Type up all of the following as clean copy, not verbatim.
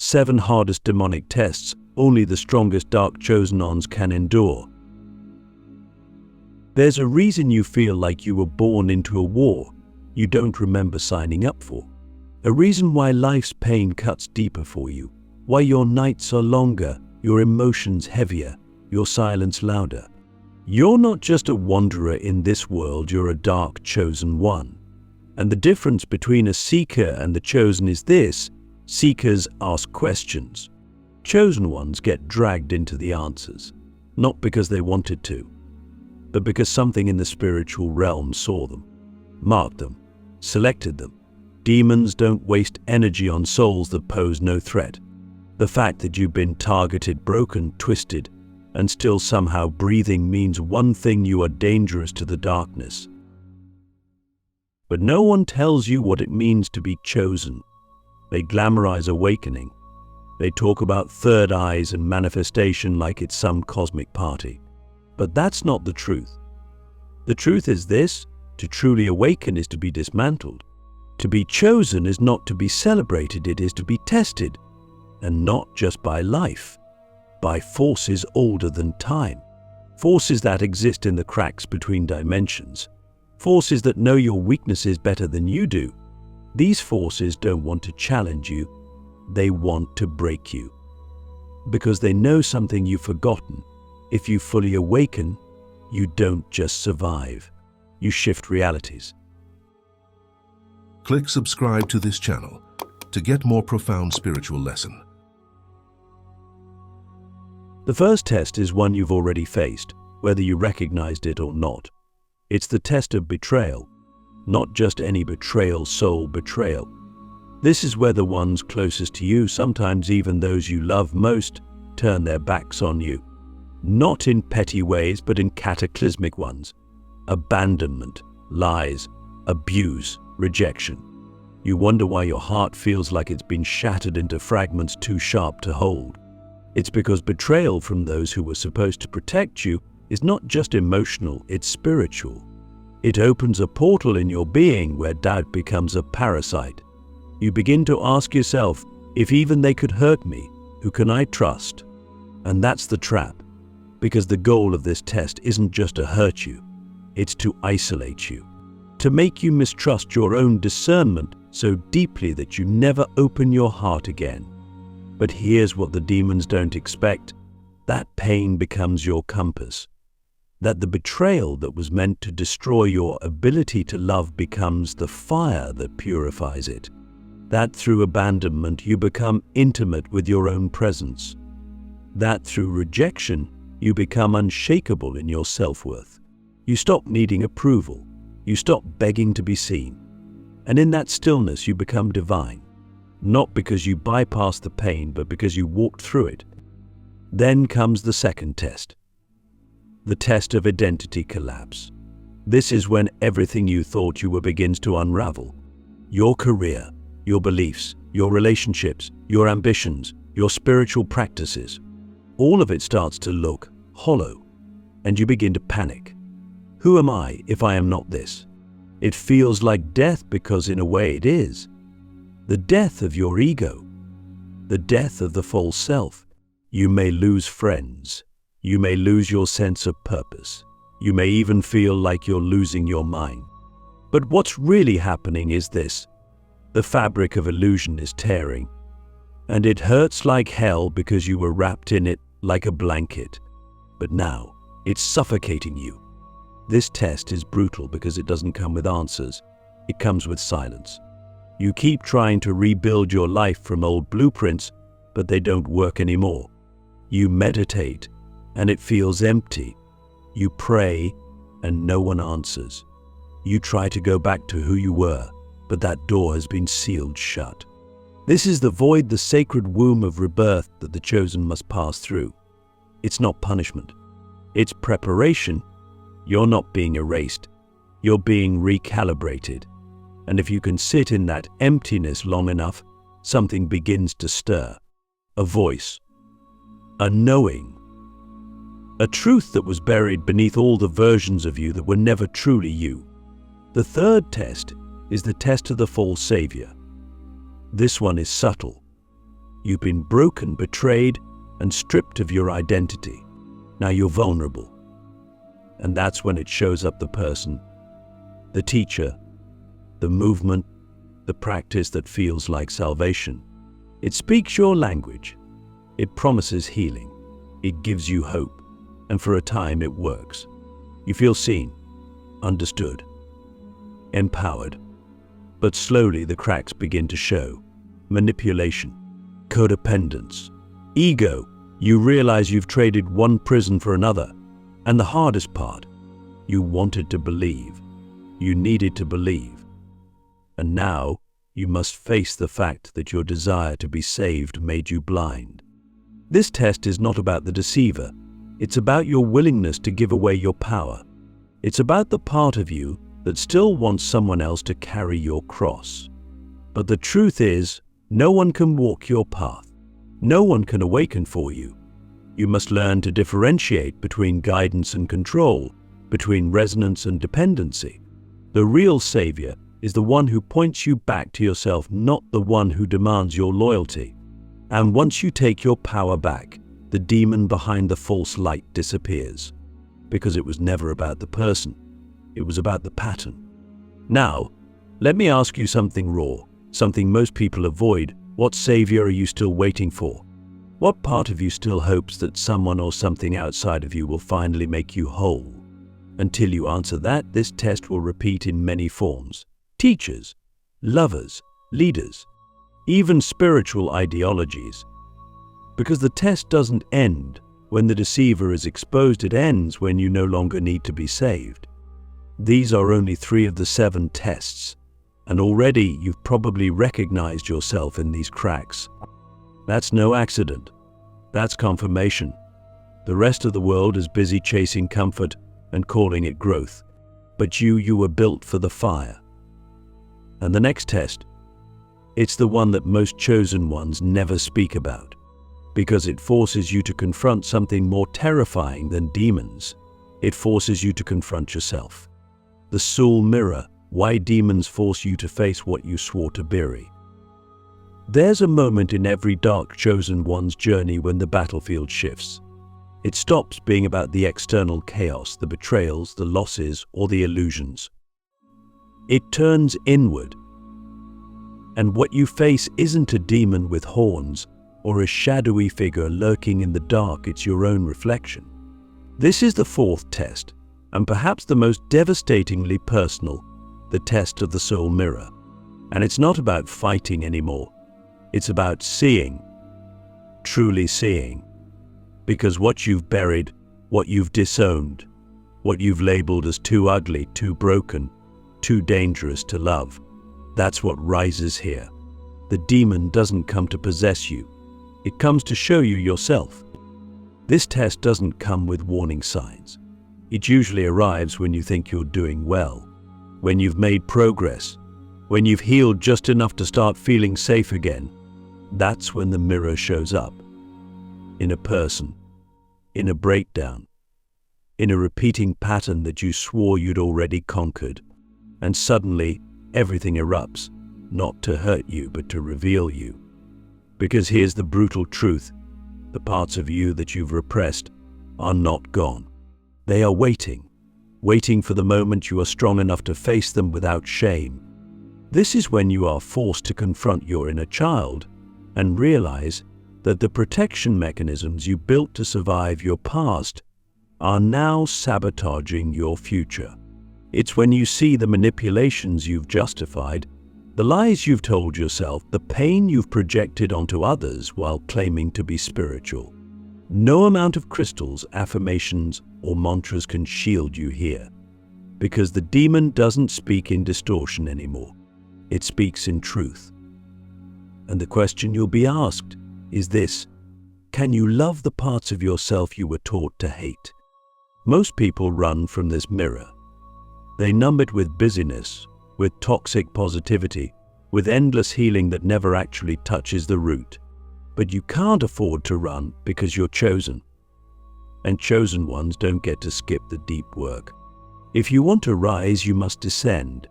7 hardest demonic tests only the strongest dark chosen ones can endure. There's a reason you feel like you were born into a war you don't remember signing up for. A reason why life's pain cuts deeper for you, why your nights are longer, your emotions heavier, your silence louder. You're not just a wanderer in this world, you're a dark chosen one. And the difference between a seeker and the chosen is this: seekers ask questions. Chosen ones get dragged into the answers, not because they wanted to, but because something in the spiritual realm saw them, marked them, selected them. Demons don't waste energy on souls that pose no threat. The fact that you've been targeted, broken, twisted, and still somehow breathing means one thing: you are dangerous to the darkness. But no one tells you what it means to be chosen. They glamorize awakening. They talk about third eyes and manifestation like it's some cosmic party. But that's not the truth. The truth is this: to truly awaken is to be dismantled. To be chosen is not to be celebrated, it is to be tested. And not just by life, by forces older than time. Forces that exist in the cracks between dimensions. Forces that know your weaknesses better than you do. These forces don't want to challenge you, they want to break you. Because they know something you've forgotten. If you fully awaken, you don't just survive, you shift realities. Click subscribe to this channel to get more profound spiritual lesson. The first test is one you've already faced, whether you recognized it or not. It's the test of betrayal. Not just any betrayal, soul betrayal. This is where the ones closest to you, sometimes even those you love most, turn their backs on you. Not in petty ways, but in cataclysmic ones. Abandonment, lies, abuse, rejection. You wonder why your heart feels like it's been shattered into fragments too sharp to hold. It's because betrayal from those who were supposed to protect you is not just emotional, it's spiritual. It opens a portal in your being where doubt becomes a parasite. You begin to ask yourself, if even they could hurt me, who can I trust? And that's the trap, because the goal of this test isn't just to hurt you, it's to isolate you, to make you mistrust your own discernment so deeply that you never open your heart again. But here's what the demons don't expect: that pain becomes your compass. That the betrayal that was meant to destroy your ability to love becomes the fire that purifies it. That through abandonment you become intimate with your own presence. That through rejection you become unshakable in your self-worth. You stop needing approval. You stop begging to be seen. And in that stillness you become divine. Not because you bypassed the pain, but because you walked through it. Then comes the second test. The test of identity collapse. This is when everything you thought you were begins to unravel. Your career, your beliefs, your relationships, your ambitions, your spiritual practices. All of it starts to look hollow, and you begin to panic. Who am I if I am not this? It feels like death because in a way it is. The death of your ego. The death of the false self. You may lose friends. You may lose your sense of purpose. You may even feel like you're losing your mind. But what's really happening is this: the fabric of illusion is tearing. And it hurts like hell because you were wrapped in it like a blanket. But now, it's suffocating you. This test is brutal because it doesn't come with answers. It comes with silence. You keep trying to rebuild your life from old blueprints, but they don't work anymore. You meditate, and it feels empty. You pray, and no one answers. You try to go back to who you were, but that door has been sealed shut. This is the void, the sacred womb of rebirth that the chosen must pass through. It's not punishment. It's preparation. You're not being erased. You're being recalibrated. And if you can sit in that emptiness long enough, something begins to stir. A voice. A knowing. A truth that was buried beneath all the versions of you that were never truly you. The third test is the test of the false savior. This one is subtle. You've been broken, betrayed, and stripped of your identity. Now you're vulnerable. And that's when it shows up: the person, the teacher, the movement, the practice that feels like salvation. It speaks your language. It promises healing. It gives you hope. And for a time it works. You feel seen, understood, empowered. But slowly the cracks begin to show. Manipulation, codependence, ego. You realize you've traded one prison for another. And the hardest part, you wanted to believe. You needed to believe. And now you must face the fact that your desire to be saved made you blind. This test is not about the deceiver. It's about your willingness to give away your power. It's about the part of you that still wants someone else to carry your cross. But the truth is, no one can walk your path. No one can awaken for you. You must learn to differentiate between guidance and control, between resonance and dependency. The real savior is the one who points you back to yourself, not the one who demands your loyalty. And once you take your power back, the demon behind the false light disappears. Because it was never about the person. It was about the pattern. Now, let me ask you something raw, something most people avoid. What savior are you still waiting for? What part of you still hopes that someone or something outside of you will finally make you whole? Until you answer that, this test will repeat in many forms. Teachers, lovers, leaders, even spiritual ideologies. Because the test doesn't end when the deceiver is exposed. It ends when you no longer need to be saved. These are only 3 of the 7 tests, and already you've probably recognized yourself in these cracks. That's no accident. That's confirmation. The rest of the world is busy chasing comfort and calling it growth. But you were built for the fire. And the next test, it's the one that most chosen ones never speak about, because it forces you to confront something more terrifying than demons. It forces you to confront yourself. The soul mirror, why demons force you to face what you swore to bury. There's a moment in every dark chosen one's journey when the battlefield shifts. It stops being about the external chaos, the betrayals, the losses, or the illusions. It turns inward. And what you face isn't a demon with horns or a shadowy figure lurking in the dark. It's your own reflection. This is the 4th test, and perhaps the most devastatingly personal, the test of the soul mirror. And it's not about fighting anymore. It's about seeing, truly seeing. Because what you've buried, what you've disowned, what you've labeled as too ugly, too broken, too dangerous to love, that's what rises here. The demon doesn't come to possess you. It comes to show you yourself. This test doesn't come with warning signs. It usually arrives when you think you're doing well, when you've made progress, when you've healed just enough to start feeling safe again. That's when the mirror shows up. In a person, in a breakdown, in a repeating pattern that you swore you'd already conquered. And suddenly, everything erupts, not to hurt you, but to reveal you. Because here's the brutal truth. The parts of you that you've repressed are not gone. They are waiting for the moment you are strong enough to face them without shame. This is when you are forced to confront your inner child and realize that the protection mechanisms you built to survive your past are now sabotaging your future. It's when you see the manipulations you've justified, the lies you've told yourself, the pain you've projected onto others while claiming to be spiritual. No amount of crystals, affirmations, or mantras can shield you here, because the demon doesn't speak in distortion anymore. It speaks in truth. And the question you'll be asked is this: can you love the parts of yourself you were taught to hate? Most people run from this mirror. They numb it with busyness, with toxic positivity, with endless healing that never actually touches the root. But you can't afford to run because you're chosen. And chosen ones don't get to skip the deep work. If you want to rise, you must descend.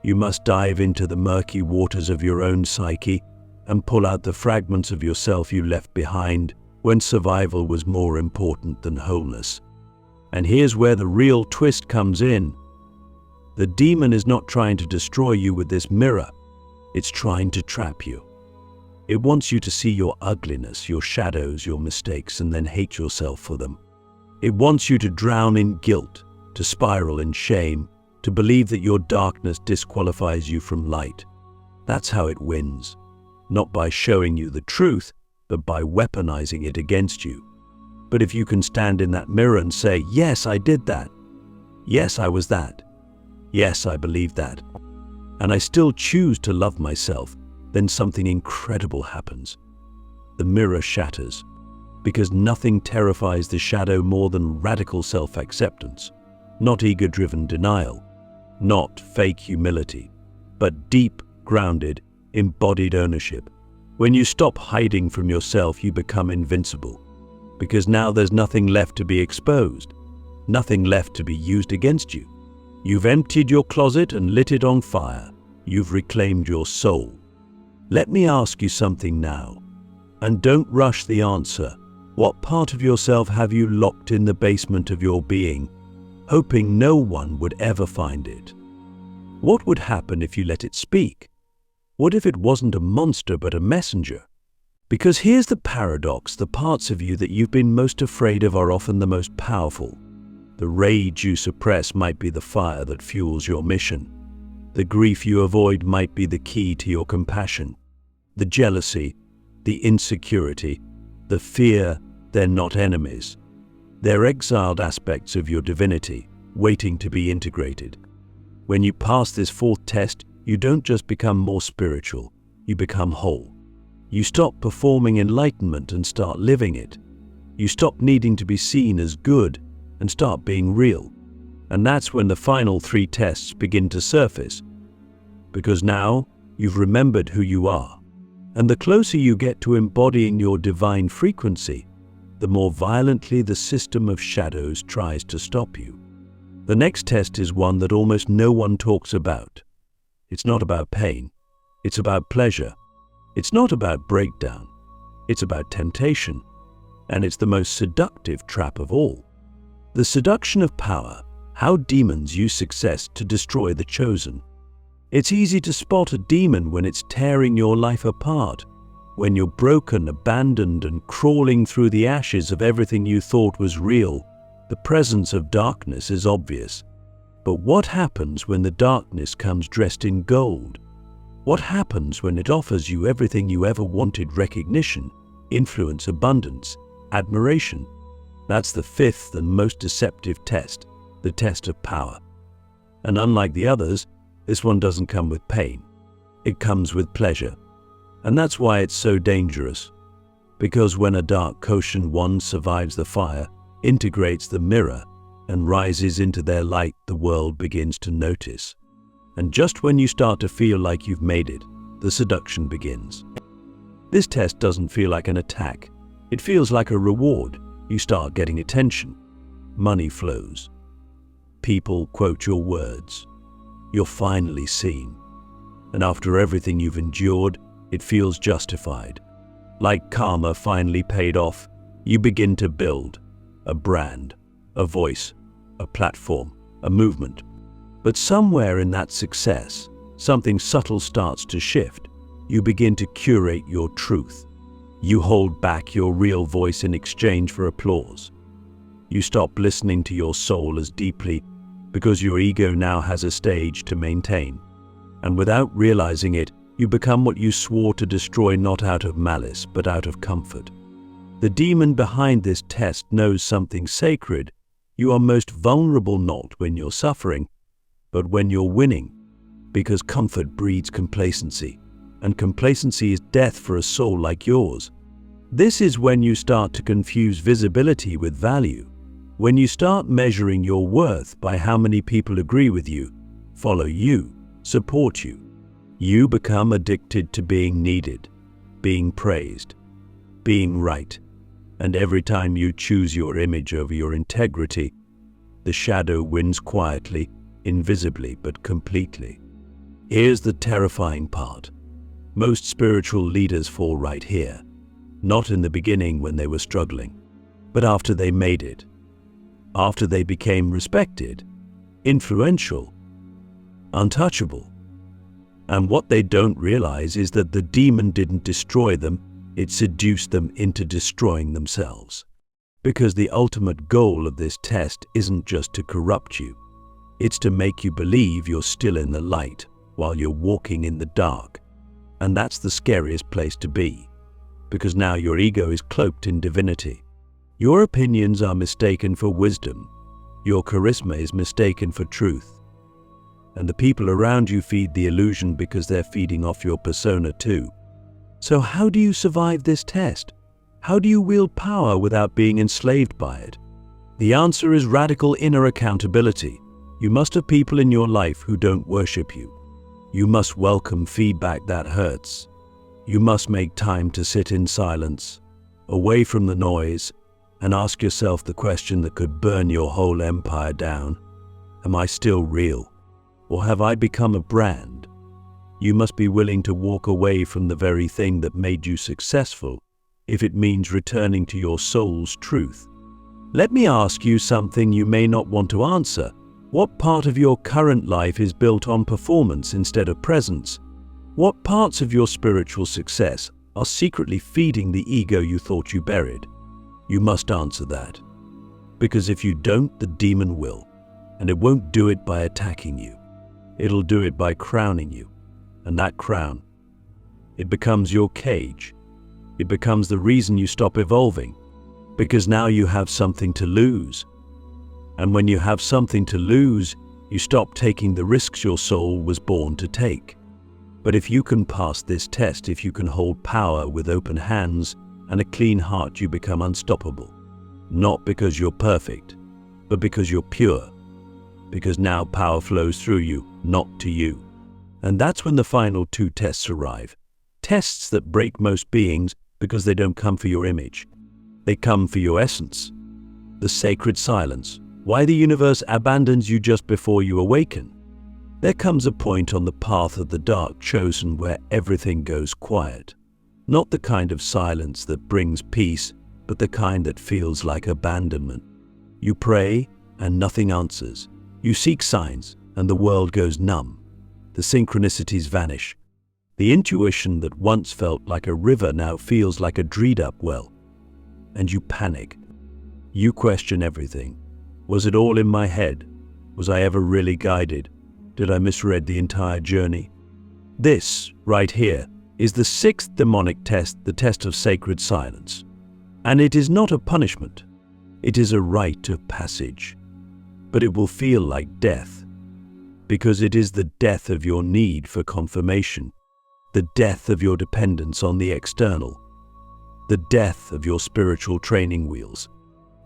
You must dive into the murky waters of your own psyche and pull out the fragments of yourself you left behind when survival was more important than wholeness. And here's where the real twist comes in. The demon is not trying to destroy you with this mirror. It's trying to trap you. It wants you to see your ugliness, your shadows, your mistakes, and then hate yourself for them. It wants you to drown in guilt, to spiral in shame, to believe that your darkness disqualifies you from light. That's how it wins. Not by showing you the truth, but by weaponizing it against you. But if you can stand in that mirror and say, yes, I did that. Yes, I was that. Yes, I believe that. And I still choose to love myself, then something incredible happens. The mirror shatters, because nothing terrifies the shadow more than radical self-acceptance, not ego-driven denial, not fake humility, but deep, grounded, embodied ownership. When you stop hiding from yourself, you become invincible, because now there's nothing left to be exposed, nothing left to be used against you. You've emptied your closet and lit it on fire. You've reclaimed your soul. Let me ask you something now, and don't rush the answer. What part of yourself have you locked in the basement of your being, hoping no one would ever find it? What would happen if you let it speak? What if it wasn't a monster but a messenger? Because here's the paradox: the parts of you that you've been most afraid of are often the most powerful. The rage you suppress might be the fire that fuels your mission. The grief you avoid might be the key to your compassion. The jealousy, the insecurity, the fear, they're not enemies. They're exiled aspects of your divinity, waiting to be integrated. When you pass this fourth test, you don't just become more spiritual, you become whole. You stop performing enlightenment and start living it. You stop needing to be seen as good and start being real. And that's when the final 3 tests begin to surface. Because now you've remembered who you are. And the closer you get to embodying your divine frequency, the more violently the system of shadows tries to stop you. The next test is one that almost no one talks about. It's not about pain. It's about pleasure. It's not about breakdown. It's about temptation. And it's the most seductive trap of all. The seduction of power, how demons use success to destroy the chosen. It's easy to spot a demon when it's tearing your life apart, when you're broken, abandoned, and crawling through the ashes of everything you thought was real. The presence of darkness is obvious. But what happens when the darkness comes dressed in gold? What happens when it offers you everything you ever wanted: recognition, influence, abundance, admiration? That's the 5th and most deceptive test, the test of power. And unlike the others, this one doesn't come with pain. It comes with pleasure. And that's why it's so dangerous. Because when a dark Koshan one survives the fire, integrates the mirror, and rises into their light, the world begins to notice. And just when you start to feel like you've made it, the seduction begins. This test doesn't feel like an attack. It feels like a reward. You start getting attention. Money flows. People quote your words. You're finally seen. And after everything you've endured, it feels justified. Like karma finally paid off, you begin to build a brand, a voice, a platform, a movement. But somewhere in that success, something subtle starts to shift. You begin to curate your truth. You hold back your real voice in exchange for applause. You stop listening to your soul as deeply because your ego now has a stage to maintain. And without realizing it, you become what you swore to destroy, not out of malice, but out of comfort. The demon behind this test knows something sacred. You are most vulnerable not when you're suffering, but when you're winning, because comfort breeds complacency, and complacency is death for a soul like yours. This is when you start to confuse visibility with value, when you start measuring your worth by how many people agree with you, follow you, support you. You become addicted to being needed, being praised, being right. And every time you choose your image over your integrity, the shadow wins quietly, invisibly, but completely. Here's the terrifying part. Most spiritual leaders fall right here, not in the beginning when they were struggling, but after they made it, after they became respected, influential, untouchable. And what they don't realize is that the demon didn't destroy them, it seduced them into destroying themselves. Because the ultimate goal of this test isn't just to corrupt you, it's to make you believe you're still in the light while you're walking in the dark. And that's the scariest place to be, because now your ego is cloaked in divinity. Your opinions are mistaken for wisdom. Your charisma is mistaken for truth. And the people around you feed the illusion because they're feeding off your persona too. So how do you survive this test? How do you wield power without being enslaved by it? The answer is radical inner accountability. You must have people in your life who don't worship you. You must welcome feedback that hurts. You must make time to sit in silence, away from the noise, and ask yourself the question that could burn your whole empire down. Am I still real? Or have I become a brand? You must be willing to walk away from the very thing that made you successful, if it means returning to your soul's truth. Let me ask you something you may not want to answer. What part of your current life is built on performance instead of presence? What parts of your spiritual success are secretly feeding the ego you thought you buried? You must answer that. Because if you don't, the demon will. And it won't do it by attacking you. It'll do it by crowning you. And that crown, it becomes your cage. It becomes the reason you stop evolving. Because now you have something to lose. And when you have something to lose, you stop taking the risks your soul was born to take. But if you can pass this test, if you can hold power with open hands and a clean heart, you become unstoppable. Not because you're perfect, but because you're pure. Because now power flows through you, not to you. And that's when the final two tests arrive. Tests that break most beings because they don't come for your image. They come for your essence. The sacred silence. Why the universe abandons you just before you awaken. There comes a point on the path of the dark chosen where everything goes quiet. Not the kind of silence that brings peace, but the kind that feels like abandonment. You pray and nothing answers. You seek signs and the world goes numb. The synchronicities vanish. The intuition that once felt like a river now feels like a dried-up well. And you panic. You question everything. Was it all in my head? Was I ever really guided? Did I misread the entire journey? This, right here, is the sixth demonic test, the test of sacred silence. And it is not a punishment. It is a rite of passage. But it will feel like death. Because it is the death of your need for confirmation. The death of your dependence on the external. The death of your spiritual training wheels.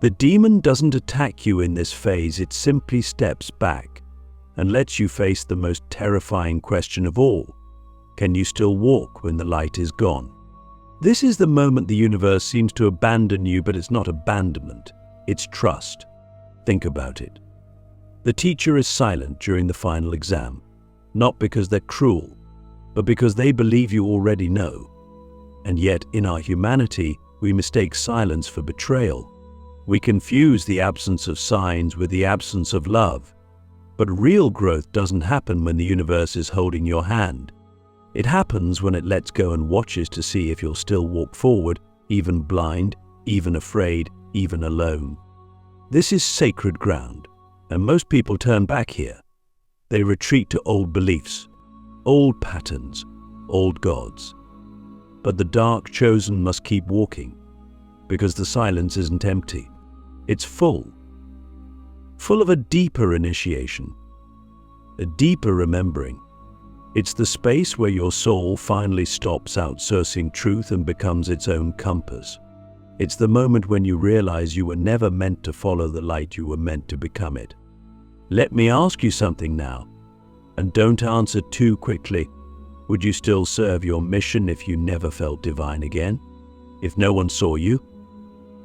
The demon doesn't attack you in this phase, it simply steps back and lets you face the most terrifying question of all. Can you still walk when the light is gone? This is the moment the universe seems to abandon you, but it's not abandonment, it's trust. Think about it. The teacher is silent during the final exam, not because they're cruel, but because they believe you already know. And yet, in our humanity, we mistake silence for betrayal. We confuse the absence of signs with the absence of love. But real growth doesn't happen when the universe is holding your hand. It happens when it lets go and watches to see if you'll still walk forward, even blind, even afraid, even alone. This is sacred ground, and most people turn back here. They retreat to old beliefs, old patterns, old gods. But the dark chosen must keep walking, because the silence isn't empty. It's full of a deeper initiation, a deeper remembering. It's the space where your soul finally stops outsourcing truth and becomes its own compass. It's the moment when you realize you were never meant to follow the light, you were meant to become it. Let me ask you something now, and don't answer too quickly. Would you still serve your mission if you never felt divine again? If no one saw you?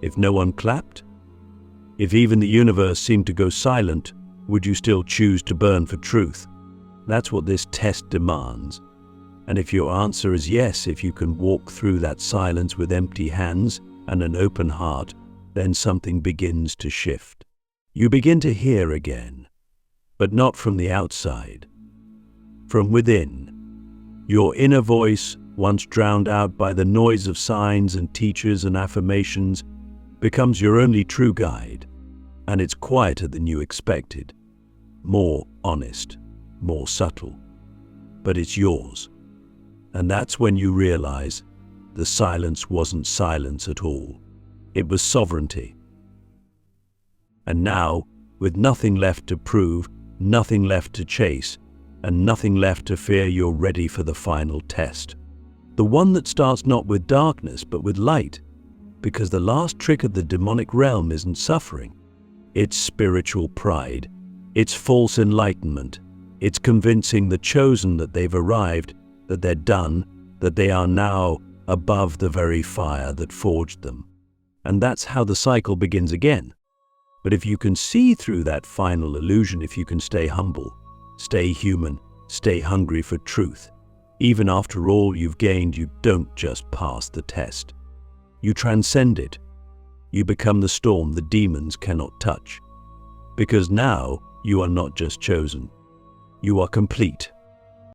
If no one clapped? If even the universe seemed to go silent, would you still choose to burn for truth? That's what this test demands. And if your answer is yes, if you can walk through that silence with empty hands and an open heart, then something begins to shift. You begin to hear again, but not from the outside, from within. Your inner voice, once drowned out by the noise of signs and teachers and affirmations, becomes your only true guide, and it's quieter than you expected, more honest, more subtle, but it's yours. And that's when you realize the silence wasn't silence at all. It was sovereignty. And now, with nothing left to prove, nothing left to chase, and nothing left to fear, you're ready for the final test. The one that starts not with darkness, but with light. Because the last trick of the demonic realm isn't suffering. It's spiritual pride. It's false enlightenment. It's convincing the chosen that they've arrived, that they're done, that they are now above the very fire that forged them. And that's how the cycle begins again. But if you can see through that final illusion, if you can stay humble, stay human, stay hungry for truth, even after all you've gained, you don't just pass the test. You transcend it. You become the storm the demons cannot touch. Because now you are not just chosen. You are complete.